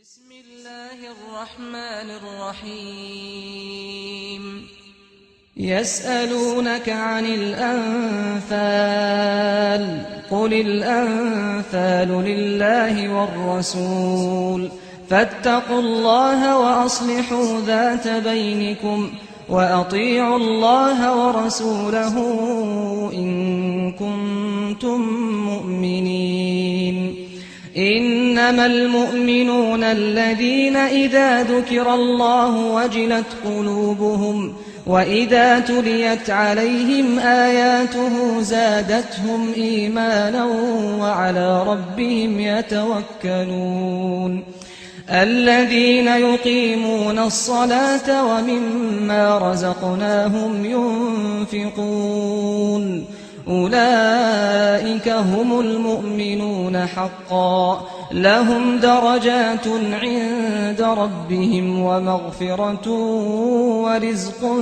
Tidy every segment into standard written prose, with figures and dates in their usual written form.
بسم الله الرحمن الرحيم يسألونك عن الأنفال قل الأنفال لله والرسول فاتقوا الله وأصلحوا ذات بينكم وأطيعوا الله ورسوله إن كنتم مؤمنين إنما المؤمنون الذين إذا ذكر الله وجلت قلوبهم وإذا تليت عليهم آياته زادتهم إيمانا وعلى ربهم يتوكلون الذين يقيمون الصلاة ومما رزقناهم ينفقون أولئك هم المؤمنون حقا لهم درجات عند ربهم ومغفرة ورزق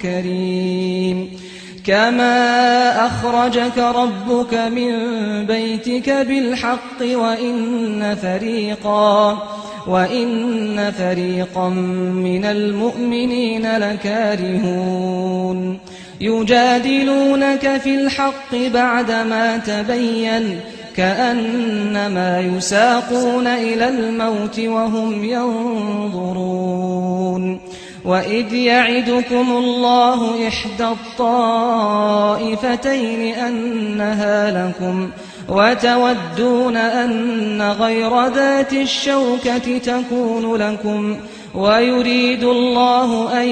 كريم كما أخرجك ربك من بيتك بالحق وإن فريقا من المؤمنين لكارهون يجادلونك في الحق بعدما تبين كأنما يساقون إلى الموت وهم ينظرون وإذ يعدكم الله إحدى الطائفتين أنها لكم وتودون أن غير ذات الشوكة تكون لكم ويريد الله أن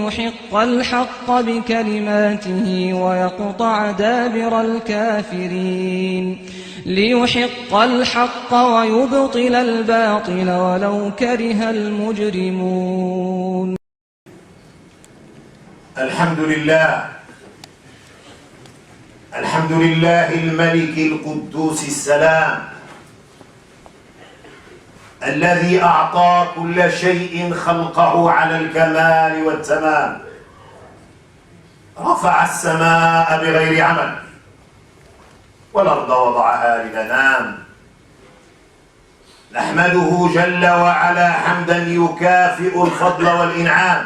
يحق الحق بكلماته ويقطع دابر الكافرين ليحق الحق ويبطل الباطل ولو كره المجرمون. الحمد لله الملك القدوس السلام الذي أعطى كل شيء خلقه على الكمال والتمام رفع السماء بغير عمل والأرض وضعها للأنام نحمده جل وعلا حمدا يكافئ الفضل والإنعام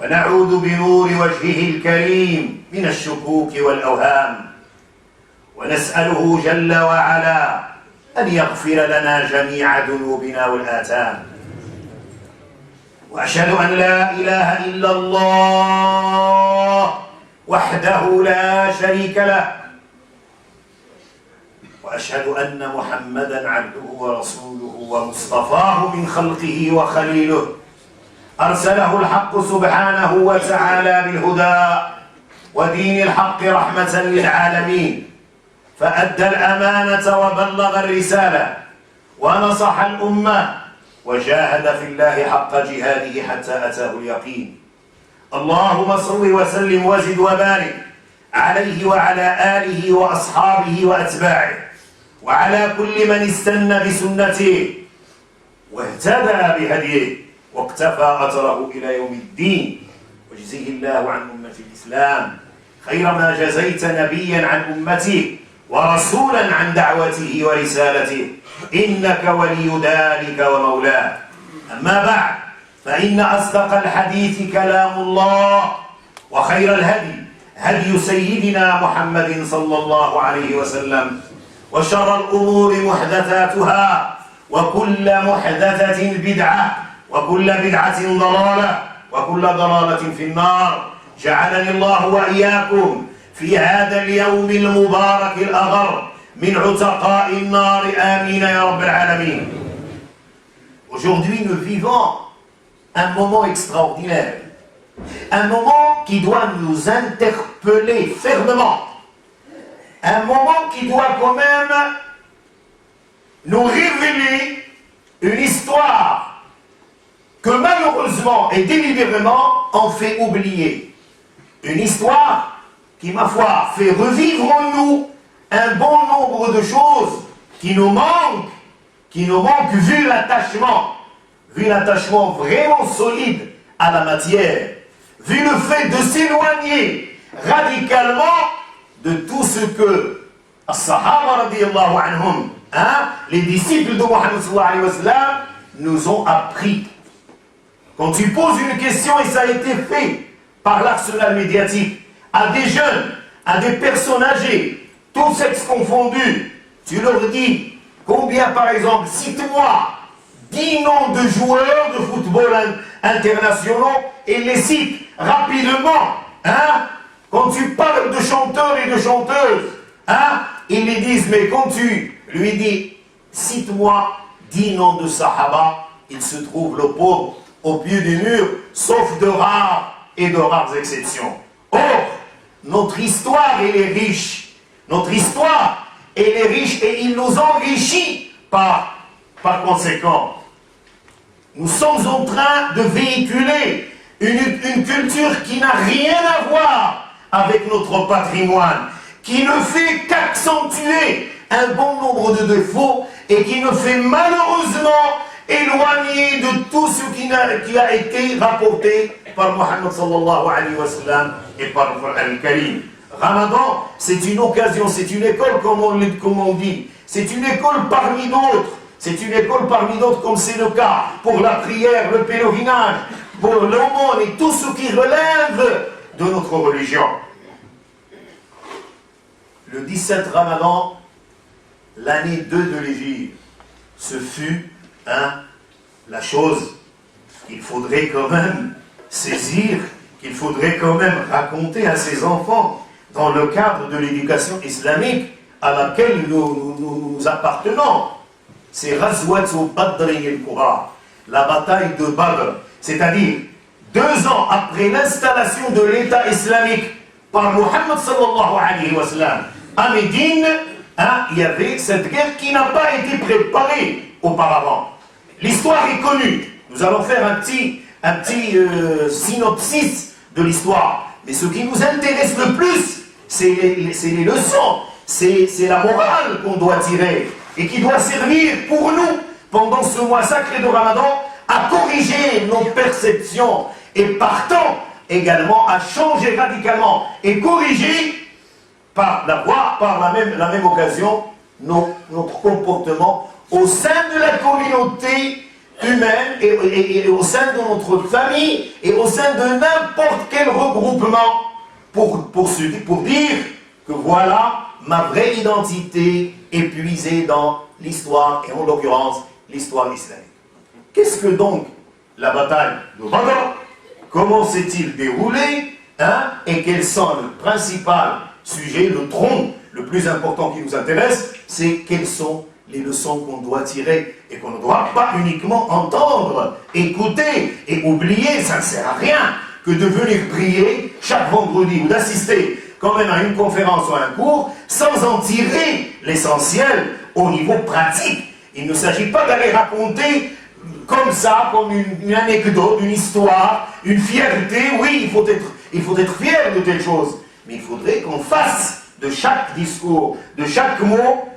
ونعوذ بنور وجهه الكريم من الشكوك والأوهام ونسأله جل وعلا أن يغفر لنا جميع ذنوبنا والآثام وأشهد أن لا إله إلا الله وحده لا شريك له وأشهد أن محمدًا عبده ورسوله ومصطفاه من خلقه وخليله أرسله الحق سبحانه وتعالى بالهدى ودين الحق رحمة للعالمين فأدى الأمانة وبلغ الرسالة ونصح الأمة وجاهد في الله حق جهاده حتى أتاه اليقين اللهم صل وسلم وزد وبارك عليه وعلى آله وأصحابه وأتباعه وعلى كل من استنى بسنته واهتدى بهديه واقتفى أثره إلى يوم الدين وجزيه الله عن أمة الإسلام خير ما جزيت نبيا عن أمته ورسولا عن دعوته ورسالته إنك ولي ذلك ومولاه أما بعد فإن أصدق الحديث كلام الله وخير الهدي هدي سيدنا محمد صلى الله عليه وسلم وشر الأمور محدثاتها وكل محدثة بدعة وكل بدعة ضلالة وكل ضلالة في النار جعلني الله وإياكم في هذا اليوم المبارك الأغر من عتقاء النار آمين يا رب العالمين. Aujourd'hui nous vivons un moment extraordinaire, un moment qui doit nous interpeller fermement, un moment qui doit quand même nous révéler une histoire que malheureusement et délibérément on fait oublier. Une histoire qui, ma foi, fait revivre en nous un bon nombre de choses qui nous manquent vu l'attachement vraiment solide à la matière, vu le fait de s'éloigner radicalement de tout ce que as-Sahaba radiyallahu anhum hein, les disciples de Mohammed sallallahu alayhi wa sallam nous ont appris. Quand tu poses une question, et ça a été fait par l'arsenal médiatique, à des jeunes, à des personnes âgées, tous sexes confondus, tu leur dis, combien par exemple, cite-moi 10 noms de joueurs de football internationaux, et les cite rapidement, hein. Quand tu parles de chanteurs et de chanteuses, hein, ils les disent, mais quand tu lui dis, cite-moi 10 noms de Sahaba, il se trouve le pauvre au pied du mur, sauf de rares et de rares exceptions. Or, notre histoire, elle est riche. Notre histoire, elle est riche et il nous enrichit par conséquent. Nous sommes en train de véhiculer une culture qui n'a rien à voir avec notre patrimoine, qui ne fait qu'accentuer un bon nombre de défauts et qui nous fait malheureusement éloigner de tout ce qui a été rapporté par Mohammed sallallahu alayhi wa sallam et par le Coran al-Karim. Ramadan, c'est une occasion, c'est une école comme on dit, c'est une école parmi d'autres. C'est une école parmi d'autres comme c'est le cas pour la prière, le pèlerinage, pour l'aumône et tout ce qui relève de notre religion. Le 17 Ramadan, l'année 2 de l'Hégire, ce fut la chose qu'il faudrait quand même saisir, qu'il faudrait quand même raconter à ses enfants dans le cadre de l'éducation islamique à laquelle nous appartenons. C'est Ghazwat Badr al-Kubra, la bataille de Badr, c'est-à-dire 2 ans après l'installation de l'État islamique par Mohammed sallallahu alayhi wa sallam à Médine, il y avait cette guerre qui n'a pas été préparée auparavant. L'histoire est connue. Nous allons faire un petit synopsis de l'histoire. Mais ce qui nous intéresse le plus, c'est les leçons, c'est la morale qu'on doit tirer et qui doit servir pour nous, pendant ce mois sacré de Ramadan, à corriger nos perceptions et partant également à changer radicalement et corriger par la même occasion notre comportement au sein de la communauté humaine et au sein de notre famille et au sein de n'importe quel regroupement pour dire que voilà ma vraie identité est puisée dans l'histoire et en l'occurrence l'histoire islamique. Qu'est-ce que donc la bataille de Badr? Comment s'est-il déroulé, et quels sont le principal sujet, le tronc le plus important qui nous intéresse, c'est quelles sont les leçons qu'on doit tirer et qu'on ne doit pas uniquement entendre, écouter et oublier. Ça ne sert à rien que de venir prier chaque vendredi ou d'assister quand même à une conférence ou à un cours sans en tirer l'essentiel au niveau pratique. Il ne s'agit pas d'aller raconter comme ça, comme une anecdote, une histoire, une fierté. Oui, il faut être fier de telle chose, mais il faudrait qu'on fasse de chaque discours, de chaque mot,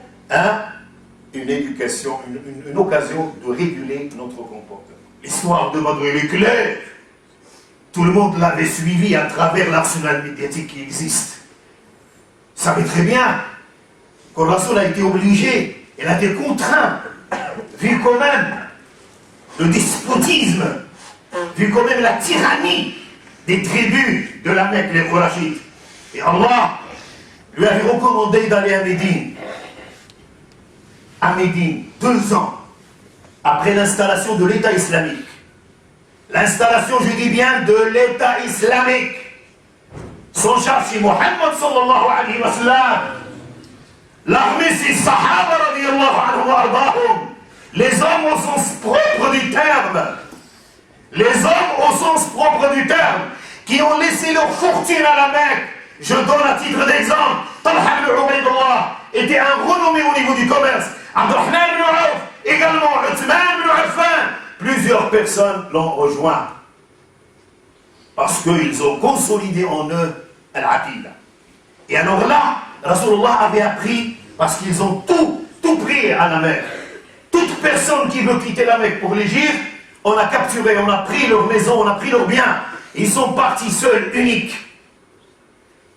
une éducation, une occasion de réguler notre comportement. L'histoire de Badr est claire. Tout le monde l'avait suivi à travers l'arsenal médiatique qui existe. Vous savez très bien que Rasoul a été obligé, il a été contraint, vu quand même le despotisme, vu quand même la tyrannie des tribus de la Mecque, les Qurachites. Et Allah lui avait recommandé d'aller à Médine. À Médine, 2 ans après l'installation de l'État islamique. L'installation, je dis bien, de l'État islamique. Son chef, c'est Mohammed sallallahu alayhi wa sallam. L'armée, c'est Sahaba radiyallahu anhu wa ardahum. Les hommes au sens propre du terme. Les hommes au sens propre du terme, qui ont laissé leur fortune à la Mecque. Je donne à titre d'exemple, Talha ibn Ubaydullah était un renommé au niveau du commerce. Abdurrahman ibn Auf, également Uthman ibn Affan. Plusieurs personnes l'ont rejoint. Parce qu'ils ont consolidé en eux al-Aqida. Et alors là, Rasulullah avait appris, parce qu'ils ont tout pris à la Mecque. Toute personne qui veut quitter la Mecque pour l'Égypte, on a capturé, on a pris leur maison, on a pris leurs biens. Ils sont partis seuls, uniques.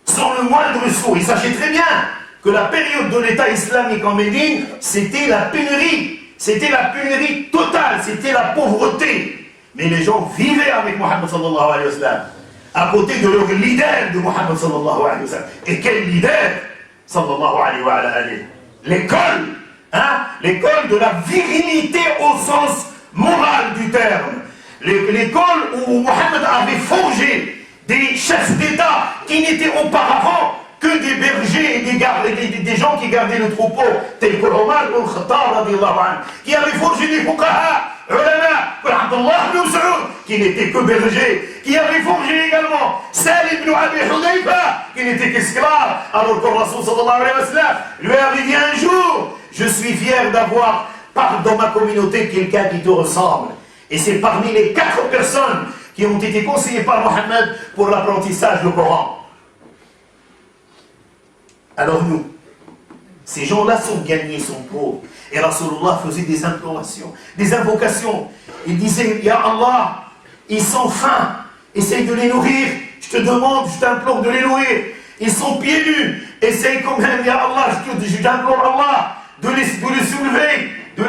Sans le moindre sou. Ils savaient très bien que la période de l'État islamique en Médine, c'était la pénurie. C'était la pénurie totale, c'était la pauvreté. Mais les gens vivaient avec Mohammed sallallahu alayhi wa sallam, à côté de leur leader de Mohammed sallallahu alayhi wa sallam. Et quel leader sallallahu alayhi wa sallam? L'école, hein? L'école de la virilité au sens moral du terme. L'école où Mohammed avait forgé des chefs d'État qui n'étaient auparavant que des bergers et des gens qui gardaient le troupeau, tels que Omar al-Khattab, qui avaient forgé des fuqaha, ulama, comme Abdullah ibn Saoud, qui n'était que berger, qui avait forgé également Salim ibn Abi Hudayfa, qui n'était qu'esclave, alors que Rasul sallallahu alayhi wa sallam lui avait dit un jour, je suis fier d'avoir dans ma communauté quelqu'un qui te ressemble. Et c'est parmi les 4 personnes qui ont été conseillées par Mohammed pour l'apprentissage du Coran. Alors nous, ces gens-là sont gagnés, sont pauvres. Et Rasulullah faisait des implorations, des invocations. Il disait, Ya Allah, ils sont faim, essaye de les nourrir. Je te demande, je t'implore de les nourrir. Ils sont pieds nus, essaye quand même, Ya Allah, je t'implore Allah, de les soulever, de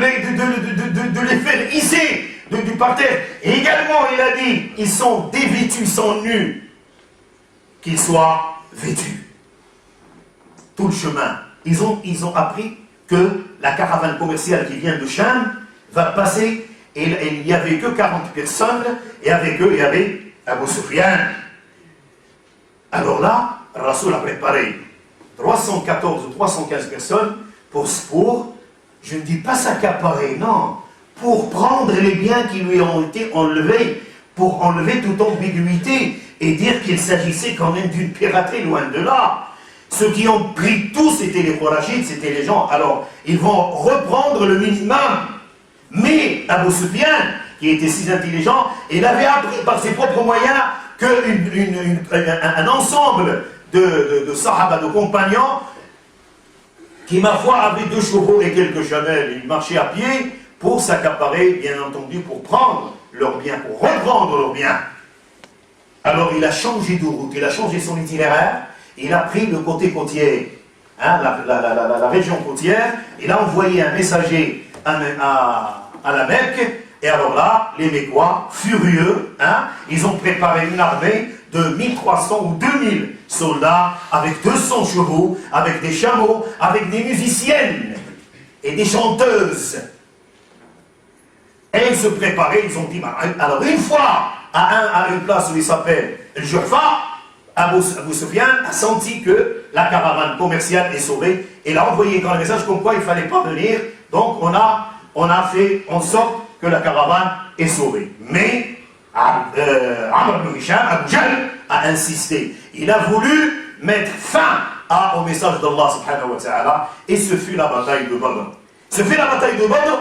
les faire hisser du parterre. Et également, il a dit, ils sont dévêtus, ils sont nus, qu'ils soient vêtus. Tout le chemin, ils ont appris que la caravane commerciale qui vient de Cham va passer, et il n'y avait que 40 personnes, et avec eux, il y avait Abu Sufyan. Alors là, Rasoul a préparé 314 ou 315 personnes pour, je ne dis pas s'accaparer, non, pour prendre les biens qui lui ont été enlevés, pour enlever toute ambiguïté et dire qu'il s'agissait quand même d'une piraterie, loin de là. Ceux qui ont pris tout, c'était les Qurachites, c'était les gens. Alors, ils vont reprendre le minimum. Mais Abu Sufyan, qui était si intelligent, il avait appris par ses propres moyens qu'un ensemble de sahaba, de compagnons, qui, ma foi, avaient 2 chevaux et quelques chamelles, ils marchaient à pied pour s'accaparer, bien entendu, pour prendre leurs biens, pour reprendre leurs biens. Alors, il a changé de route, il a changé son itinéraire. Il a pris le côté côtier, hein, la région côtière. Il a envoyé un messager à la Mecque. Et alors là, les Mécois, furieux, hein, ils ont préparé une armée de 1300 ou 2000 soldats avec 200 chevaux, avec des chameaux, avec des musiciennes et des chanteuses. Et ils se préparaient, ils ont dit, alors une fois à une place où il s'appelle El Juhfa, Abu Sufyan a senti que la caravane commerciale est sauvée et il a envoyé un message comme quoi il ne fallait pas venir. Donc on a fait en sorte que la caravane est sauvée. Mais Amr ibn Hisham, Abu Jahl, a insisté. Il a voulu mettre fin au message d'Allah subhanahu wa ta'ala et ce fut la bataille de Badr. Ce fut la bataille de Badr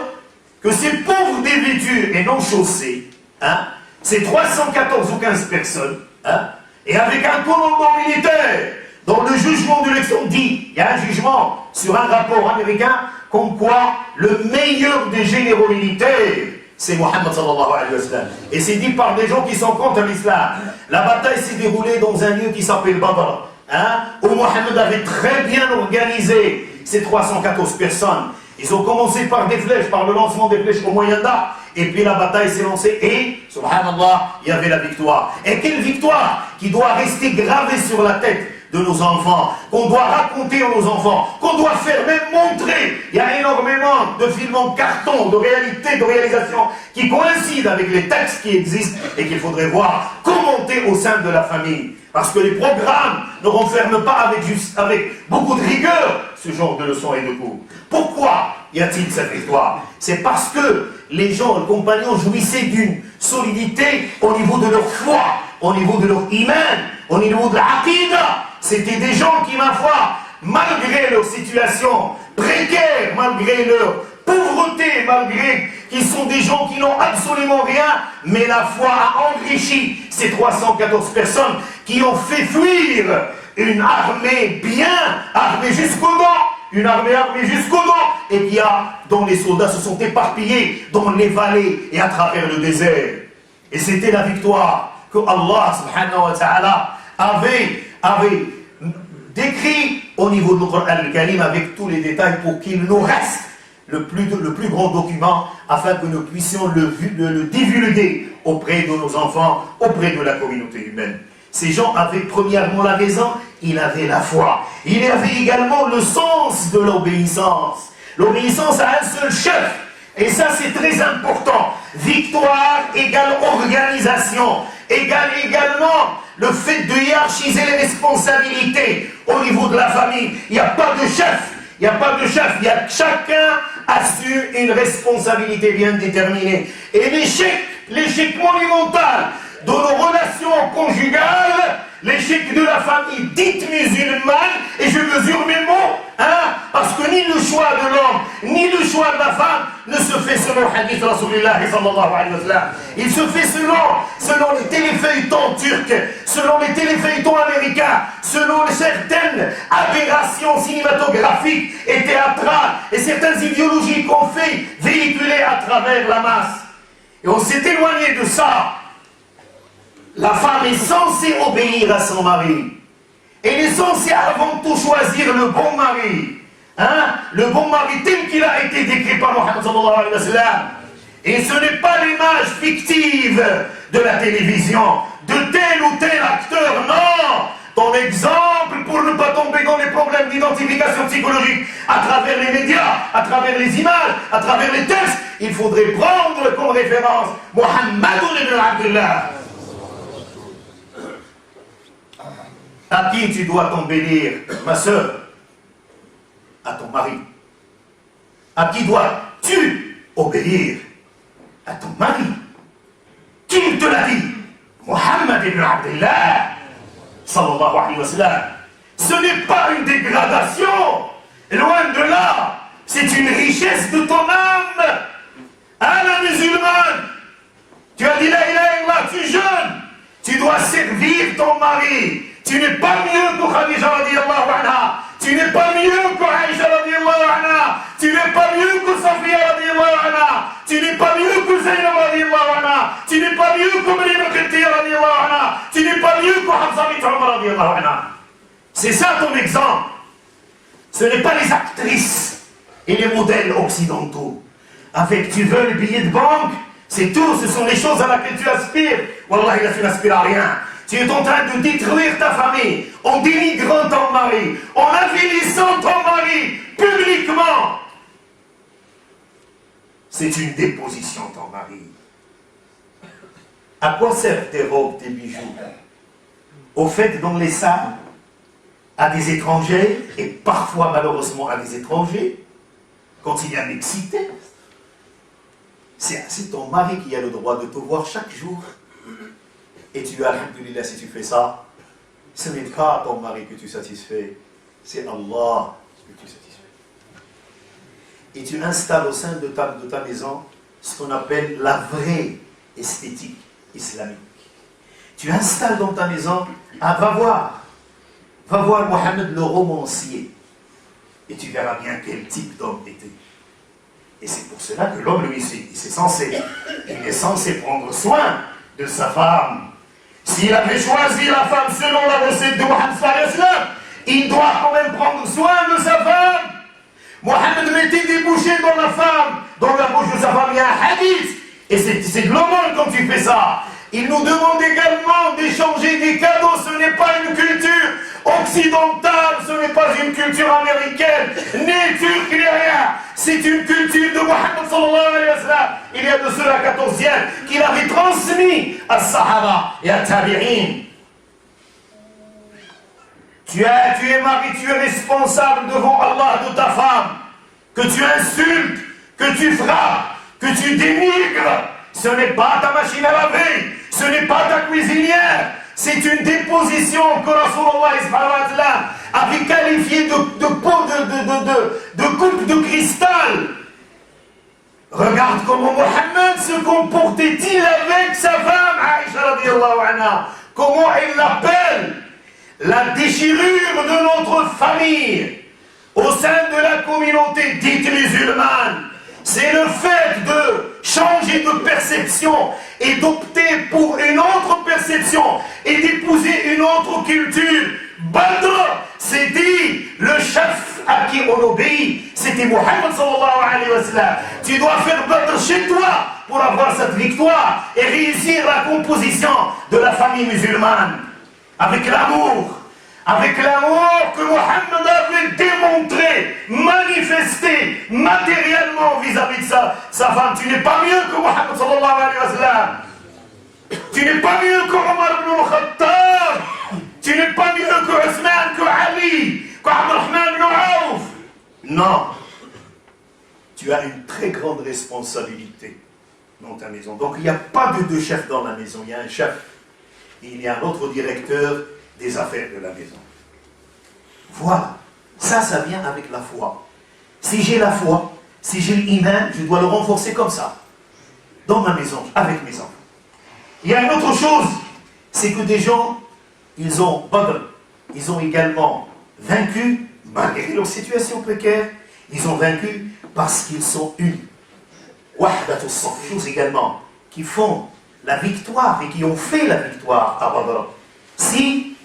que ces pauvres dévêtus et non chaussés, hein, ces 314 ou 15 personnes, hein, et avec un commandement militaire, dans le jugement de l'élection dit, il y a un jugement sur un rapport américain, comme quoi le meilleur des généraux militaires, c'est Mohammed sallallahu alayhi wa sallam. Et c'est dit par des gens qui sont contre l'islam. La bataille s'est déroulée dans un lieu qui s'appelle Badr, hein, où Mohammed avait très bien organisé ces 314 personnes. Ils ont commencé par des flèches, par le lancement des flèches au moyen d'arc. Et puis la bataille s'est lancée et, subhanallah, il y avait la victoire. Et quelle victoire qui doit rester gravée sur la tête de nos enfants, qu'on doit raconter à nos enfants, qu'on doit faire même montrer. Il y a énormément de films en carton, de réalité, de réalisation qui coïncident avec les textes qui existent et qu'il faudrait voir commenter au sein de la famille. Parce que les programmes ne renferment pas avec beaucoup de rigueur ce genre de leçons et de cours. Pourquoi y a-t-il cette victoire? C'est parce que les gens, les compagnons jouissaient d'une solidité au niveau de leur foi, au niveau de leur iman, au niveau de l'aqida. C'était des gens qui, ma foi, malgré leur situation précaire, malgré leur pauvreté, malgré qu'ils sont des gens qui n'ont absolument rien, mais la foi a enrichi ces 314 personnes qui ont fait fuir une armée bien armée jusqu'au dents, une armée armée jusqu'au dents, et dont les soldats se sont éparpillés dans les vallées et à travers le désert. Et c'était la victoire que Allah subhanahu wa ta'ala avait décrit au niveau du Coran al-Karim avec tous les détails pour qu'il nous reste le plus grand document afin que nous puissions le divulguer auprès de nos enfants, auprès de la communauté humaine. Ces gens avaient premièrement la raison, ils avaient la foi. Il y avait également le sens de l'obéissance. L'obéissance à un seul chef. Et ça c'est très important. Victoire égale organisation, égale également le fait de hiérarchiser les responsabilités au niveau de la famille. Il n'y a pas de chef. Il n'y a pas de chef, chacun assume une responsabilité bien déterminée. Et l'échec monumental de nos relations conjugales, l'échec de la famille dite musulmane, et je mesure mes mots, parce que ni le choix de l'homme, ni le choix de la femme ne se fait selon le hadith de Rasulullah sallallahu alayhi wa sallam. Il se fait selon les téléfeuilletons turcs, selon les téléfeuilletons américains, selon certaines aberrations cinématographiques et théâtrales, et certaines idéologies qu'on fait véhiculer à travers la masse. Et on s'est éloigné de ça. La femme est censée obéir à son mari. Elle est censée avant tout choisir le bon mari. Le bon mari tel qu'il a été décrit par Mohammed sallallahu alayhi wa sallam. Et ce n'est pas l'image fictive de la télévision, de tel ou tel acteur, non. Ton exemple, pour ne pas tomber dans les problèmes d'identification psychologique à travers les médias, à travers les images, à travers les textes, il faudrait prendre comme référence Mohammed ibn Abdullah. À qui tu dois t'embellir, ma sœur? À ton mari. À qui dois-tu obéir? À ton mari. Qui te l'a dit? Mohammed ibn Abdullah sallallahu alayhi wa sallam. Ce n'est pas une dégradation, loin de là, c'est une richesse de ton âme. La musulmane, tu as dit la ilaha illallah, tu jeûnes, tu dois servir ton mari. Tu n'es pas mieux que Khadija radiyallahu anha. Tu n'es pas mieux que Aïcha radiyallahu anha. Tu n'es pas mieux que Safia radiyallahu anha. Tu n'es pas mieux que Zaynab radiyallahu anha. Tu n'es pas mieux que Maryam al-Qibtiyya radiyallahu anha. Tu n'es pas mieux que Hafsa bint Umar radiyallahu anha. C'est ça ton exemple. Ce n'est pas les actrices et les modèles occidentaux. Avec tu veux le billet de banque, c'est tout, ce sont les choses à laquelle tu aspires. Wallah, tu n'aspires à rien. Tu es en train de détruire ta famille en dénigrant ton mari, en avilissant ton mari publiquement. C'est une déposition, ton mari. À quoi servent tes robes, tes bijoux? Au fait, dans les salles, à des étrangers, et parfois malheureusement à des étrangers, quand il y a mixité, c'est ton mari qui a le droit de te voir chaque jour. Et tu as, alhamdulillah, si tu fais ça, ce n'est pas ton mari que tu satisfais, c'est Allah que tu satisfais. Et tu installes au sein de ta maison ce qu'on appelle la vraie esthétique islamique. Tu installes dans ta maison, va voir Mohammed le romancier, et tu verras bien quel type d'homme était. Et c'est pour cela que l'homme, lui, il est censé prendre soin de sa femme. S'il avait choisi la femme selon la recette de Mohammed sallallahu alayhi wa sallam, il doit quand même prendre soin de sa femme. Mohammed mettait des bouchées dans la bouche de sa femme, il y a un hadith. Et c'est de l'aumône quand tu fais ça. Il nous demande également d'échanger des cadeaux. Ce n'est pas une culture occidentale, ce n'est pas une culture américaine, ni turque, ni rien. C'est une culture de Mohammed sallallahu alayhi wa sallam. Il y a de cela 14 siècles qu'il avait transmis à Sahaba et à Tabi'in. Tu es mari, tu es responsable devant Allah de ta femme. Que tu insultes, que tu frappes, que tu dénigres. Ce n'est pas ta machine à laver, ce n'est pas ta cuisinière. C'est une déposition que Rasulullah avait qualifiée de coupe de cristal. Regarde comment Mohammed se comportait-il avec sa femme, Aïcha radiyallahu anha. Comment il l'appelle la déchirure de notre famille au sein de la communauté dite musulmane. C'est le fait de changer de perception et d'opter pour une autre perception et d'épouser une autre culture. Badr, c'était le chef à qui on obéit. C'était Mohammed sallallahu alayhi wa sallam. Tu dois faire battre chez toi pour avoir cette victoire et réussir la composition de la famille musulmane. Avec l'amour que Mohammed avait démontré, manifesté matériellement vis-à-vis de sa femme. Tu n'es pas mieux que Mohammed sallallahu alayhi wa sallam. Tu n'es pas mieux que Omar ibn al-Khattab. Tu n'es pas mieux que Othman, que Ali, que Abdurrahman ibn Auf. Non. Tu as une très grande responsabilité dans ta maison. Donc il n'y a pas de deux chefs dans la maison. Il y a un chef et il y a un autre directeur des affaires de la maison. Voilà. Ça vient avec la foi. Si j'ai la foi, si j'ai l'iman, je dois le renforcer comme ça. Dans ma maison, avec mes enfants. Il y a une autre chose, c'est que des gens, ils ont également vaincu, malgré leur situation précaire, ils ont vaincu parce qu'ils sont unis. Wahdatus Saf, chose également, qui font la victoire et qui ont fait la victoire à Badr. Si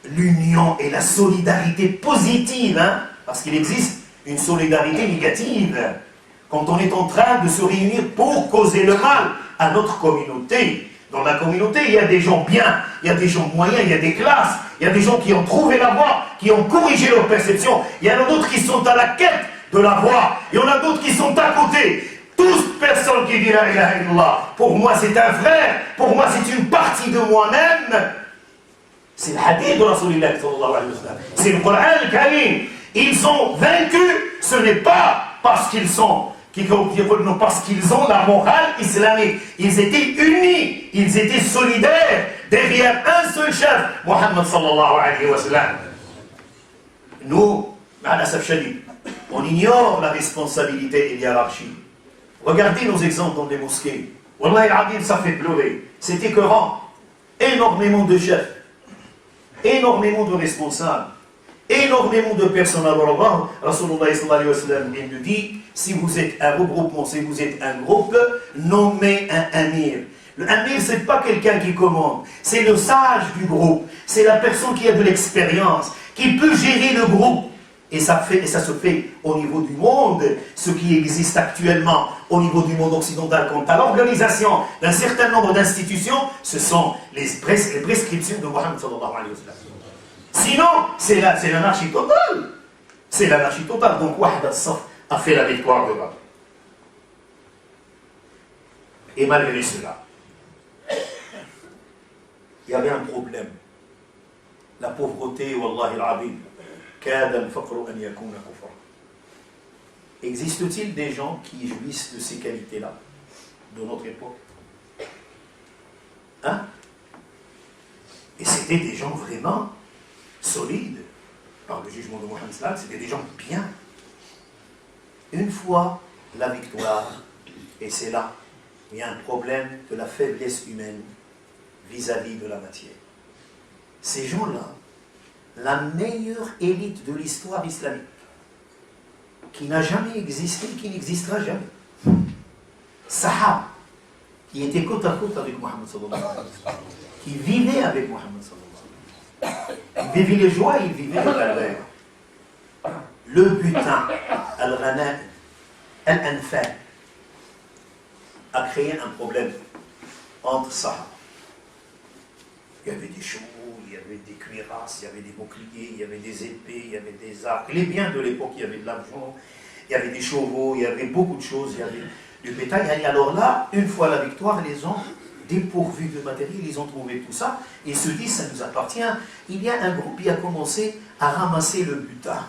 l'union et la solidarité positive, parce qu'il existe une solidarité négative, quand on est en train de se réunir pour causer le mal à notre communauté. Dans la communauté, il y a des gens bien, il y a des gens moyens, il y a des classes, il y a des gens qui ont trouvé la voie, qui ont corrigé leur perception. Il y en a d'autres qui sont à la quête de la voie. Il y en a d'autres qui sont à côté. Toute personne qui dit la ilaha illallah, pour moi c'est un frère, pour moi c'est une partie de moi-même. C'est le hadith de Rasulullah sallallahu alayhi wa sallam. C'est le Coran al-Karim. Ils ont vaincu, ce n'est pas parce qu'ils sont... Non, parce qu'ils ont la morale islamique. Ils étaient unis, ils étaient solidaires derrière un seul chef, Mohammed sallallahu alayhi wa sallam. Nous, on ignore la responsabilité et l'hierarchie. Regardez nos exemples dans les mosquées. Wallahi al-Adim, ça fait pleurer. C'est écœurant. Énormément de chefs, énormément de responsables, énormément de personnes. Alors, Rasulullah sallallahu alayhi wa sallam nous dit, si vous êtes un regroupement, si vous êtes un groupe, nommez un amir. Le amir, ce n'est pas quelqu'un qui commande, c'est le sage du groupe, c'est la personne qui a de l'expérience, qui peut gérer le groupe. Et ça se fait au niveau du monde, ce qui existe actuellement au niveau du monde occidental quant à l'organisation d'un certain nombre d'institutions, ce sont les prescriptions de Mohammed sallallahu alayhi wa sallam. Sinon, c'est l'anarchie totale. C'est l'anarchie totale. Donc, Wahdat Saf a fait la victoire de Badr. Et malgré cela, il y avait un problème. La pauvreté, wallahi al-azim, kada al-faqru an yakuna kufra. Existe-t-il des gens qui jouissent de ces qualités-là, de notre époque? Hein? Et c'était des gens vraiment solides. Par le jugement de Mohammed sallam, c'était des gens bien. Une fois la victoire, et c'est là où il y a un problème de la faiblesse humaine vis-à-vis de la matière. Ces gens-là, la meilleure élite de l'histoire islamique, qui n'a jamais existé, qui n'existera jamais. Sahaba, qui étaient côte à côte avec Mohammed sallallahu alayhi wa sallam, qui vivaient avec Mohammed sallallahu alayhi wa sallam. Ils vivaient les joies, ils vivaient le calvaire. Le butin, al-Ghanaim, al-Anfal, a créé un problème entre Sahaba. Il y avait des chevaux, il y avait des cuirasses, il y avait des boucliers, il y avait des épées, il y avait des arcs. Les biens de l'époque, il y avait de l'argent, il y avait des chevaux, il y avait beaucoup de choses, il y avait du bétail. Et alors là, une fois la victoire, les gens, dépourvus de matériel, ils ont trouvé tout ça, et se disent, ça nous appartient. Il y a un groupe qui a commencé à ramasser le butin.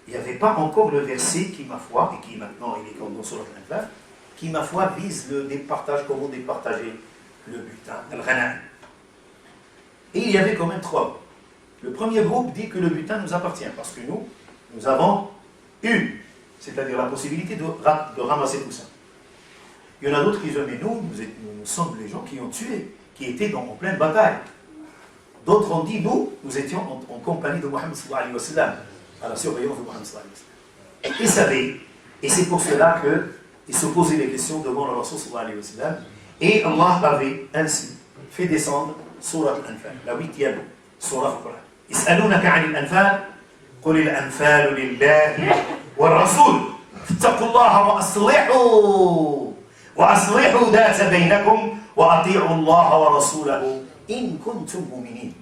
Il n'y avait pas encore le verset qui, ma foi, et qui maintenant il est comme dans Surat Al-Anfal, qui, ma foi, vise le départage, comment départager le butin, al-Ghanaim. Et il y avait quand même trois. Le premier groupe dit que le butin nous appartient, parce que nous avons eu, c'est-à-dire la possibilité de ramasser tout ça. Il y en a d'autres qui disent, mais nous sommes les gens qui ont tué, qui étaient en pleine bataille. D'autres ont dit, nous étions en compagnie de Mohammed sallallahu alayhi wa sallam, à la surveillance de Mohammed sallallahu alayhi wa sallam. Ils savaient, et c'est pour cela qu'ils se posaient des questions devant le Rasul sallallahu alayhi wa sallam, et Allah avait ainsi fait descendre Surat Al-Anfal, la 8e Surah du Coran. يسألونك عن الأنفال قل الأنفال لله والرسول فاتقوا الله وأصلحوا ذات بينكم وأطيعوا الله ورسوله إن كنتم مؤمنين.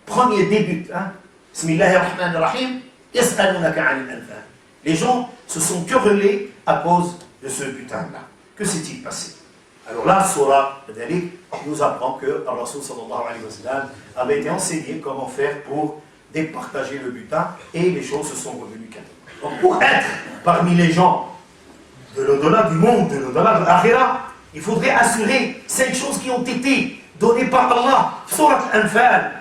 Premier début, hein? Bismillahir Rahmanir Rahim. يسألونك عن الأنفال. Les gens se sont querellés à cause de ce butin-là. Que s'est-il passé? Alors là, Surah Al-Dalik nous apprend que le Rasul sallallahu alayhi wa sallam avait été enseigné comment faire pour départager le butin et les choses se sont revenues calmes. Donc pour être parmi les gens de l'au-delà du monde, de l'au-delà de l'Akhira, il faudrait assurer 5 choses qui ont été données par Allah. Surah Al-Anfal,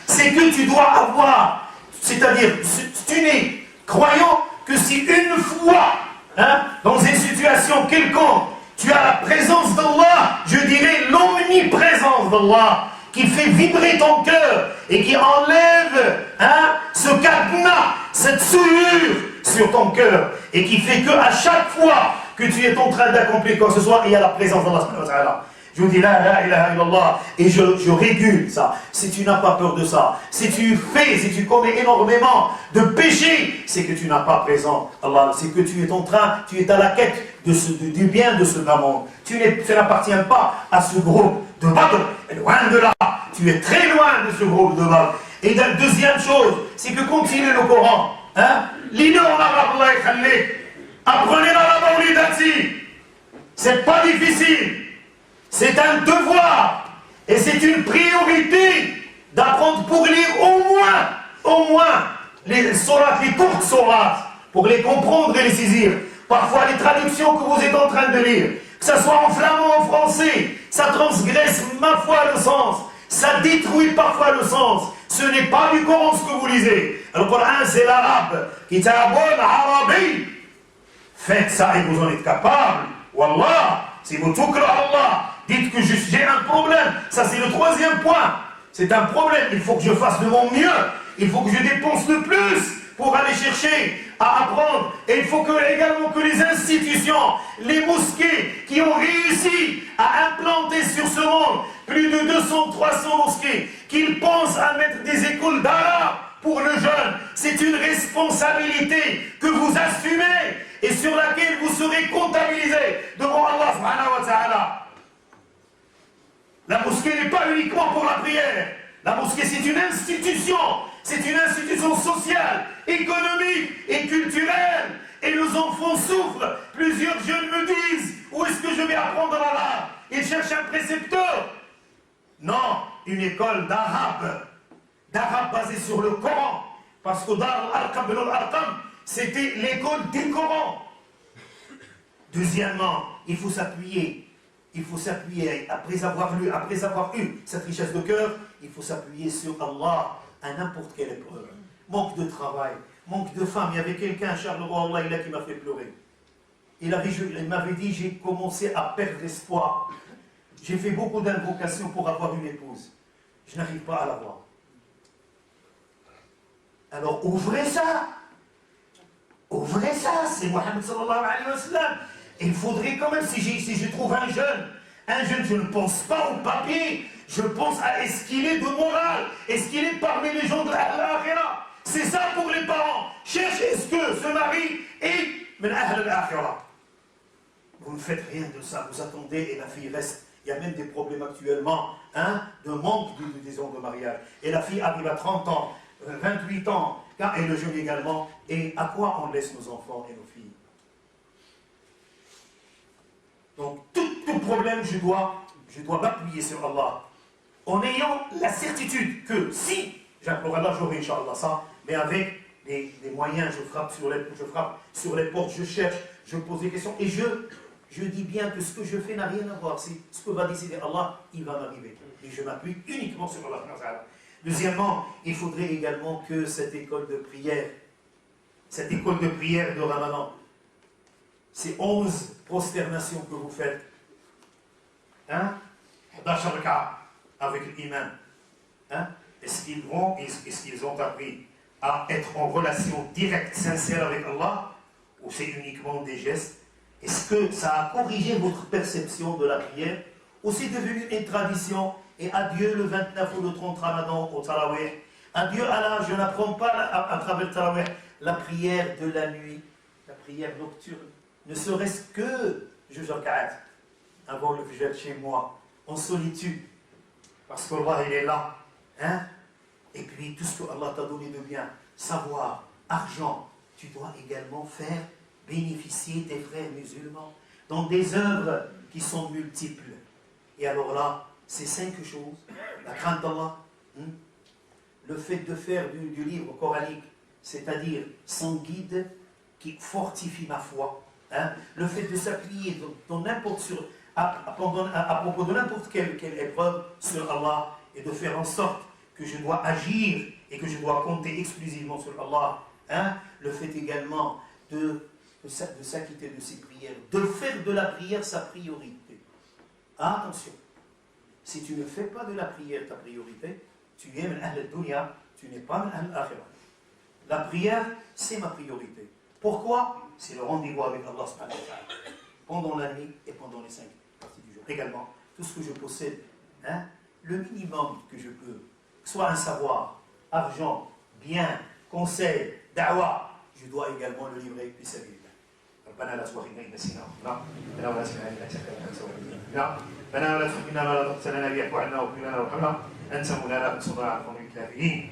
c'est que tu dois avoir, c'est-à-dire, tu n'es croyant que si une fois, hein, dans une situation quelconque, tu as la présence d'Allah, je dirais l'omniprésence d'Allah, qui fait vibrer ton cœur et qui enlève, hein, ce cadenas, cette souillure sur ton cœur, et qui fait que à chaque fois que tu es en train d'accomplir quoi que ce soit, il y a la présence d'Allah. Je vous dis la ilaha illallah, et je régule ça. Si tu n'as pas peur de ça, si tu commets énormément de péchés, c'est que tu n'as pas présent Allah, c'est que tu es à la quête du bien de ce monde. Tu n'appartiens pas à ce groupe de Badr, loin de là, tu es très loin de ce groupe de Badr. Et la deuxième chose, c'est que continuez le Coran, hein? Lisez en arabe, Allah yakhalik. Apprenez l'arabe en lidati. C'est pas difficile. C'est un devoir et c'est une priorité d'apprendre pour lire au moins les sourates, les courtes sourates, pour les comprendre et les saisir. Parfois les traductions que vous êtes en train de lire, que ce soit en flamand ou en français, ça transgresse ma foi le sens, ça détruit parfois le sens. Ce n'est pas du Coran ce que vous lisez. Le Coran c'est l'arabe. Kitabun arabi. Faites ça et vous en êtes capable. Wallah, si vous toucrez Allah, dites que j'ai un problème. Ça, c'est le 3e point. C'est un problème. Il faut que je fasse de mon mieux. Il faut que je dépense le plus pour aller chercher à apprendre. Et il faut également que les institutions, les mosquées qui ont réussi à implanter sur ce monde plus de 200-300 mosquées, qu'ils pensent à mettre des écoles d'arabe pour le jeune. C'est une responsabilité que vous assumez et sur laquelle vous serez comptabilisés devant Allah subhanahu wa ta'ala. La mosquée n'est pas uniquement pour la prière. La mosquée, c'est une institution. C'est une institution sociale, économique et culturelle. Et nos enfants souffrent. Plusieurs jeunes me disent, où est-ce que je vais apprendre l'arabe? Ils cherchent un précepteur. Non, une école d'arabe basée sur le Coran. Parce que Dar al-Arqam, c'était l'école du Coran. Deuxièmement, il faut s'appuyer, après avoir eu cette richesse de cœur, il faut s'appuyer sur Allah à n'importe quelle épreuve. Manque de travail, manque de femme. Il y avait quelqu'un, Charleroi, Allah, qui m'a fait pleurer. Il m'avait dit, j'ai commencé à perdre espoir. J'ai fait beaucoup d'invocations pour avoir une épouse. Je n'arrive pas à l'avoir. Alors ouvrez ça. Ouvrez ça, c'est Mohammed sallallahu alayhi wa sallam. Et il faudrait quand même, si je trouve un jeune, je ne pense pas au papier, je pense à est-ce qu'il est de morale, est-ce qu'il est parmi les gens de l'Akhira. C'est ça pour les parents. Cherche, est-ce que ce mari est min ahl al-akhirah. Vous ne faites rien de ça, vous attendez et la fille reste. Il y a même des problèmes actuellement, hein, de manque de mariage. Et la fille arrive à 30 ans, 28 ans, et le jeune également. Et à quoi on laisse nos enfants et nos filles? Donc, tout problème, je dois m'appuyer sur Allah, en ayant la certitude que si j'implore Allah, j'aurai Inch'Allah ça, mais avec des moyens, je frappe sur les portes, je cherche, je pose des questions, et je dis bien que ce que je fais n'a rien à voir. C'est ce que va décider Allah, il va m'arriver. Et je m'appuie uniquement sur Allah. Deuxièmement, il faudrait également que cette école de prière de Ramadan, ces 11 prosternations que vous faites, hein, 11 raka avec l'imam, hein, est-ce qu'ils ont appris à être en relation directe, sincère avec Allah, ou c'est uniquement des gestes? Est-ce que ça a corrigé votre perception de la prière, ou c'est devenu une tradition Et adieu le 29 ou le 30 Ramadan au Tarawih. Adieu Allah, je n'apprends pas à travers le Tarawih la prière de la nuit, la prière nocturne. Ne serait-ce que juge al-Qa'at avant le Fajr chez moi, en solitude. Parce qu'Allah, il est là. Hein? Et puis, tout ce que Allah t'a donné de bien, savoir, argent, tu dois également faire bénéficier tes frères musulmans dans des œuvres qui sont multiples. Et alors là, ces 5 choses, la crainte d'Allah, le fait de faire du livre coranique, c'est-à-dire son guide qui fortifie ma foi, le fait de s'appuyer dans n'importe à propos de n'importe quelle épreuve sur Allah et de faire en sorte que je dois agir et que je dois compter exclusivement sur Allah, le fait également de s'acquitter de ses prières, de faire de la prière sa priorité. Attention, si tu ne fais pas de la prière ta priorité, tu es min ahl al-dunya, tu n'es pas min ahl al-akhirah. La prière, c'est ma priorité. Pourquoi? C'est le rendez-vous avec Allah subhanahu wa ta'ala, pendant la nuit et pendant les 5 parties du jour. Également, tout ce que je possède, le minimum que je peux, soit un savoir, argent, bien, conseil, da'wah, je dois également le livrer puis sabilillah. ربنا لا تؤاخذنا إن نسينا ربنا ولا تحملنا إن أتاك ربنا ولا تحملنا ما لا طاقة لنا به واعف عنا واغفر لنا وارحمنا أنت مولانا فانصرنا على القوم الكافرين.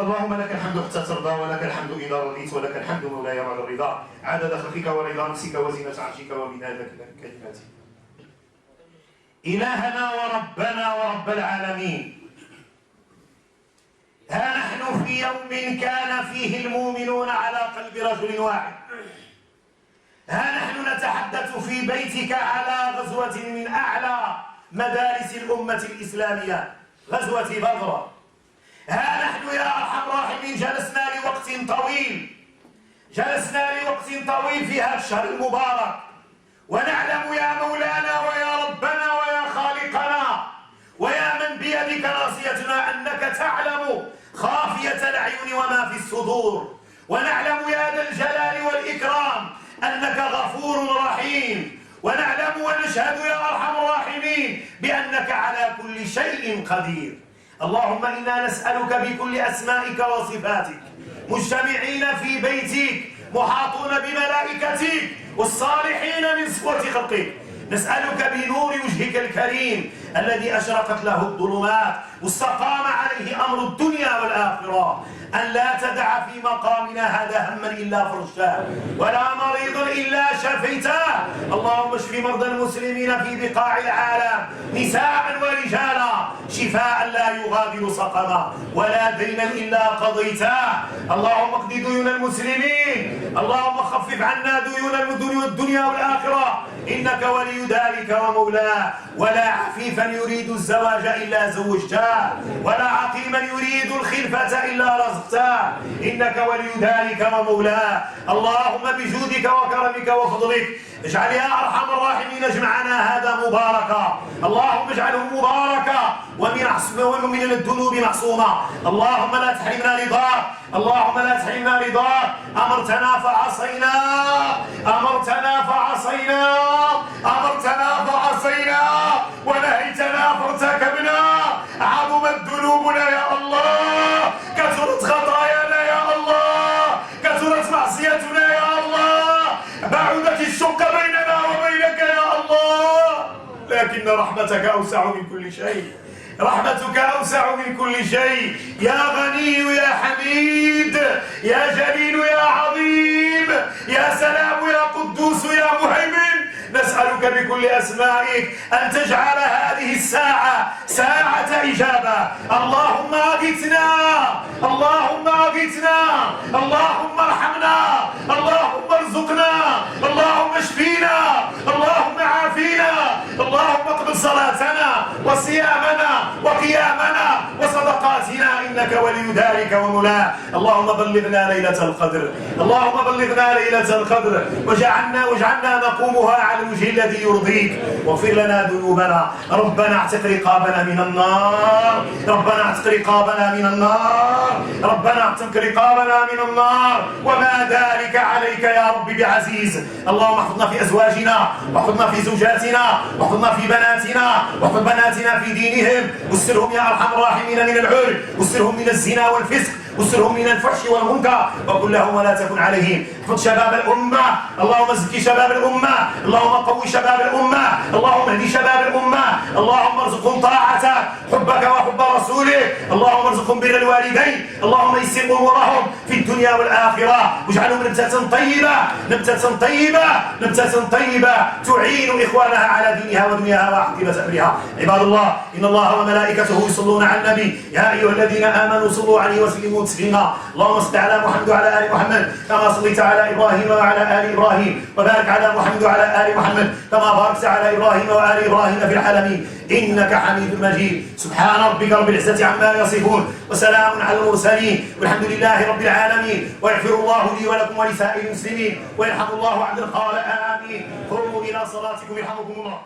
اللهم لك الحمد حتى ترضى ولك الحمد إذا رضيت ولك الحمد مولاي بعد الرضا عدد خلقك ورضا نفسك وزينة عرشك ومداد كلماتك. إلهنا وربنا ورب العالمين، ها نحن في يوم كان فيه المؤمنون على قلب رجل واحد. ها نحن نتحدث في بيتك على غزوة من أعلى مدارس الأمة الإسلامية، غزوة بدر. ها نحن يا أرحم الراحمين جلسنا لوقت طويل في هذا الشهر المبارك، ونعلم يا مولانا ويا ربنا ويا خالقنا ويا من بيدك ناصيتنا أنك تعلم خافية الأعين وما في الصدور، ونعلم يا ذا الجلال والإكرام أنك غفور رحيم، ونعلم ونشهد يا أرحم الراحمين بأنك على كل شيء قدير. اللهم إنا نسألك بكل أسمائك وصفاتك مجتمعين في بيتك محاطون بملائكتك والصالحين من صفوة خلقك، نسألك بنور وجهك الكريم الذي أشرقت له الظلمات واستقام عليه أمر الدنيا والآخرة، أن لا تدع في مقامنا هذا هما إلا فرجته ولا مريضا إلا شفيته. اللهم اشف مرضى المسلمين في بقاع العالم نساء ورجالا شفاء لا يغادر سقما ولا دينا إلا قضيته. اللهم اقض ديون المسلمين، اللهم خفف عنا ديون الدنيا والآخرة، إنك ولي ذلك ومولاه. ولا عفيفا يريد الزواج إلا زوجته، ولا عقيما يريد الخلفة إلا رزقته، إنك ولي ذلك ومولاه. اللهم بجودك وكرمك وفضلك اجعل يا أرحم الراحمين جمعنا هذا مباركا، اللهم اجعله مباركا ومن الذنوب معصوما. اللهم لا تحرمنا رضاك، اللهم لا تحرمنا رضاك. أمرتنا فعصينا، أمرتنا فعصينا، أمرتنا فعصينا، ونهيتنا فارتكبنا. عظمت ذنوبنا يا الله، كثرت خطايانا يا الله، كثرت معصيتنا يا الله، بعدت الشق بيننا وبينك يا الله، لكن رحمتك أوسع من كل شيء، رحمتك أوسع من كل شيء. يا غني يا حميد يا جليل يا عظيم يا سلام يا قدوس يا مهيمن، نسألك بكل أسمائك أن تجعل هذه الساعة ساعة إجابة. اللهم أغثنا، اللهم أغثنا، اللهم ارحمنا، اللهم ارزقنا، اللهم اشفينا، اللهم عافينا، اللهم اقبل صلاتنا وصيامنا وقيامنا وصدقاتنا أوقاتنا إنك ولي ذلك ومولاه. اللهم بلغنا ليلة القدر، اللهم بلغنا ليلة القدر واجعلنا نقومها على الوجه الذي يرضيك. واغفر لنا ذنوبنا. ربنا اعتق رقابنا من النار، ربنا اعتق رقابنا من النار، ربنا اعتق رقابنا من النار، وما ذلك عليك يا رب بعزيز. اللهم احفظنا في أزواجنا، واحفظنا في زوجاتنا، واحفظنا في بناتنا، واحفظ بناتنا في دينهم، واسترهم يا أرحم الراحمين من العري، واسترهم من الزنا والفسق، واسترهم من الفحش والمنكر، وقل لهم ولا تكن عليهم. احفظ شباب الأمة، اللهم زكي شباب الأمة، اللهم قوي شباب الأمة، اللهم اهدي شباب الأمة، اللهم ارزقهم طاعتك، حبك وحب رسولك، اللهم ارزقهم بر الوالدين، اللهم يسر أمورهم في الدنيا والآخرة، واجعلهم نبتة طيبة، نبتة طيبة، نبتة طيبة تعين إخوانها على دينها ودنياها وعاقبة أمرها. عباد الله، إن الله وملائكته يصلون على النبي، يا أيها الذين آمنوا صلوا عليه وسلموا تسليما. اللهم صل على محمد وعلى آل محمد كما صليت على إبراهيم وعلى آل إبراهيم، وبارك على محمد وعلى آل محمد كما باركت على إبراهيم وآل إبراهيم في العالمين إنك حميد مجيد. سبحان ربك رب العزة عما يصفون، وسلام على المرسلين، والحمد لله رب العالمين. ويغفر الله لي ولكم ولسائر المسلمين، ويرحم الله عبد القال آمين. قوموا إلى صلاتكم يرحمكم الله.